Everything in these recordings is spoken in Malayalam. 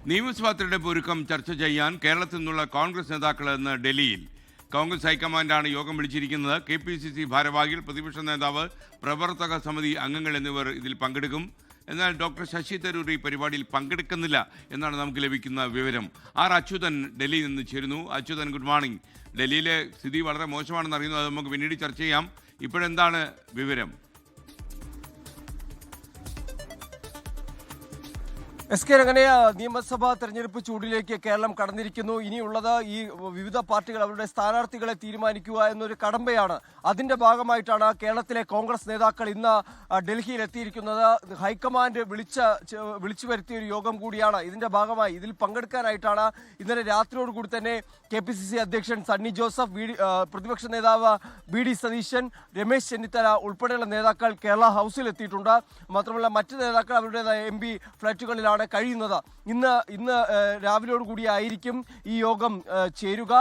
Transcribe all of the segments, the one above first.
നിയമസഭാ തെരഞ്ഞെടുപ്പ് ഒരുക്കം ചർച്ച ചെയ്യാൻ കേരളത്തിൽ നിന്നുള്ള കോൺഗ്രസ് നേതാക്കൾ ഇന്ന് ഡൽഹിയിൽ. കോൺഗ്രസ് ഹൈക്കമാൻഡാണ് യോഗം വിളിച്ചിരിക്കുന്നത്. KPCC ഭാരവാഹികൾ, പ്രതിപക്ഷ നേതാവ്, പ്രവർത്തക സമിതി അംഗങ്ങൾ എന്നിവർ ഇതിൽ പങ്കെടുക്കും. എന്നാൽ ഡോക്ടർ ശശി തരൂർ ഈ പരിപാടിയിൽ പങ്കെടുക്കുന്നില്ല എന്നാണ് നമുക്ക് ലഭിക്കുന്ന വിവരം. അച്യുതൻ ഡൽഹിയിൽ നിന്ന് ചേരുന്നു. Achuthan, good morning. ഡൽഹിയിലെ സ്ഥിതി വളരെ മോശമാണെന്ന് അറിയുന്നു. അത് നമുക്ക് പിന്നീട് ചർച്ച ചെയ്യാം. ഇപ്പോഴെന്താണ് വിവരം? അങ്ങനെ നിയമസഭാ തെരഞ്ഞെടുപ്പ് ചൂടിലേക്ക് കേരളം കടന്നിരിക്കുന്നു. ഇനിയുള്ളത് ഈ വിവിധ പാർട്ടികൾ അവരുടെ സ്ഥാനാർത്ഥികളെ തീരുമാനിക്കുക എന്നൊരു കടമ്പയാണ്. അതിന്റെ ഭാഗമായിട്ടാണ് കേരളത്തിലെ കോൺഗ്രസ് നേതാക്കൾ ഇന്ന് ഡൽഹിയിൽ എത്തിയിരിക്കുന്നത്. ഹൈക്കമാൻഡ് വിളിച്ചു വരുത്തിയ ഒരു യോഗം കൂടിയാണ് ഇതിന്റെ ഭാഗമായി. ഇതിൽ പങ്കെടുക്കാനായിട്ടാണ് ഇന്നലെ രാത്രിയോടുകൂടി തന്നെ KPCC അധ്യക്ഷൻ സണ്ണി ജോസഫ്, പ്രതിപക്ഷ നേതാവ് BD സതീശൻ, രമേശ് ചെന്നിത്തല ഉൾപ്പെടെയുള്ള നേതാക്കൾ കേരള ഹൗസിൽ എത്തിയിട്ടുണ്ട്. മാത്രമല്ല മറ്റ് നേതാക്കൾ അവരുടേതായ MP ഫ്ലാറ്റുകളിലാണ് കഴിയുന്നത്. ഇന്ന് രാവിലെയോടുകൂടി ആയിരിക്കും ഈ യോഗം ചേരുക.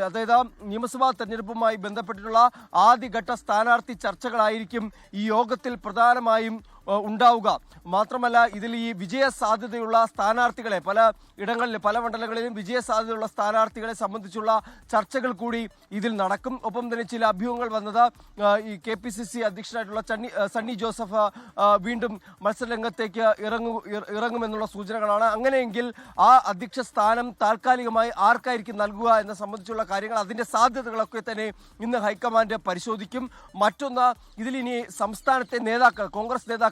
അതായത് നിയമസഭാ തെരഞ്ഞെടുപ്പുമായി ബന്ധപ്പെട്ടിട്ടുള്ള ആദ്യഘട്ട സ്ഥാനാർത്ഥി ചർച്ചകളായിരിക്കും ഈ യോഗത്തിൽ പ്രധാനമായും ഉണ്ടാവുക. മാത്രമല്ല ഇതിൽ ഈ വിജയ സാധ്യതയുള്ള സ്ഥാനാർത്ഥികളെ പല മണ്ഡലങ്ങളിലും വിജയ സാധ്യതയുള്ള സ്ഥാനാർത്ഥികളെ സംബന്ധിച്ചുള്ള ചർച്ചകൾ കൂടി ഇതിൽ നടക്കും. ഒപ്പം തന്നെ ചില അഭ്യൂഹങ്ങൾ വന്നത് ഈ KPCC അധ്യക്ഷനായിട്ടുള്ള സണ്ണി ജോസഫ് വീണ്ടും മത്സരരംഗത്തേക്ക് ഇറങ്ങുമെന്നുള്ള സൂചനകളാണ്. അങ്ങനെയെങ്കിൽ ആ അധ്യക്ഷ സ്ഥാനം താൽക്കാലികമായി ആർക്കായിരിക്കും നൽകുക എന്ന സംബന്ധിച്ചുള്ള കാര്യങ്ങൾ, അതിന്റെ സാധ്യതകളൊക്കെ തന്നെ ഇന്ന് ഹൈക്കമാൻഡ് പരിശോധിക്കും. മറ്റൊന്ന്, ഇതിലിനി സംസ്ഥാനത്തെ നേതാക്കൾ, കോൺഗ്രസ് നേതാക്കൾ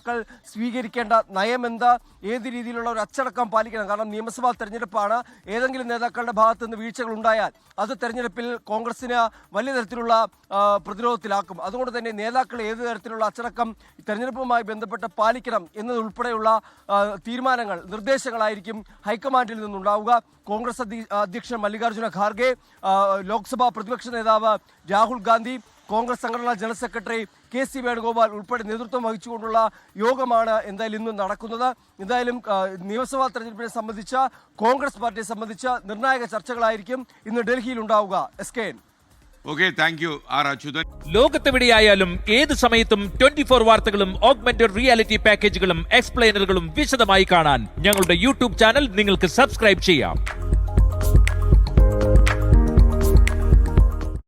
സ്വീകരിക്കേണ്ട നയമെന്ത്, ഏത് രീതിയിലുള്ള ഒരു അച്ചടക്കം പാലിക്കണം. കാരണം നിയമസഭാ തെരഞ്ഞെടുപ്പാണ്. ഏതെങ്കിലും നേതാക്കളുടെ ഭാഗത്ത് നിന്ന് വീഴ്ചകൾ ഉണ്ടായാൽ അത് തെരഞ്ഞെടുപ്പിൽ കോൺഗ്രസിന് വലിയ തരത്തിലുള്ള പ്രതിരോധത്തിലാക്കും. അതുകൊണ്ട് തന്നെ നേതാക്കൾ ഏത് തരത്തിലുള്ള അച്ചടക്കം തെരഞ്ഞെടുപ്പുമായി ബന്ധപ്പെട്ട് പാലിക്കണം എന്നതുൾപ്പെടെയുള്ള തീരുമാനങ്ങൾ, നിർദ്ദേശങ്ങളായിരിക്കും ഹൈക്കമാൻഡിൽ നിന്നുണ്ടാവുക. കോൺഗ്രസ് അധ്യക്ഷൻ മല്ലികാർജ്ജുന ഖാർഗെ, ലോക്സഭാ പ്രതിപക്ഷ നേതാവ് രാഹുൽ ഗാന്ധി, കോൺഗ്രസ് സംഘടനാ ജനറൽ സെക്രട്ടറി KC വേണുഗോപാൽ ഉൾപ്പെടെ നേതൃത്വം വഹിച്ചുകൊണ്ടുള്ള യോഗമാണ് എന്തായാലും ഇന്ന് നടക്കുന്നത്. എന്തായാലും നിയമസഭാ തെരഞ്ഞെടുപ്പിനെ സംബന്ധിച്ച, കോൺഗ്രസ് പാർട്ടിയെ സംബന്ധിച്ച നിർണായക ചർച്ചകളായിരിക്കും ഇന്ന് ഡൽഹിയിൽ ഉണ്ടാവുക. SKN. ലോകത്തെവിടെയായാലും ഏത് സമയത്തും 24 വാർത്തകളും ഓഗ്മെന്റഡ് റിയാലിറ്റി പാക്കേജുകളും എക്സ്പ്ലെയിനറുകളും വിശദമായി കാണാൻ ഞങ്ങളുടെ YouTube ചാനൽ നിങ്ങൾക്ക് സബ്സ്ക്രൈബ് ചെയ്യാം.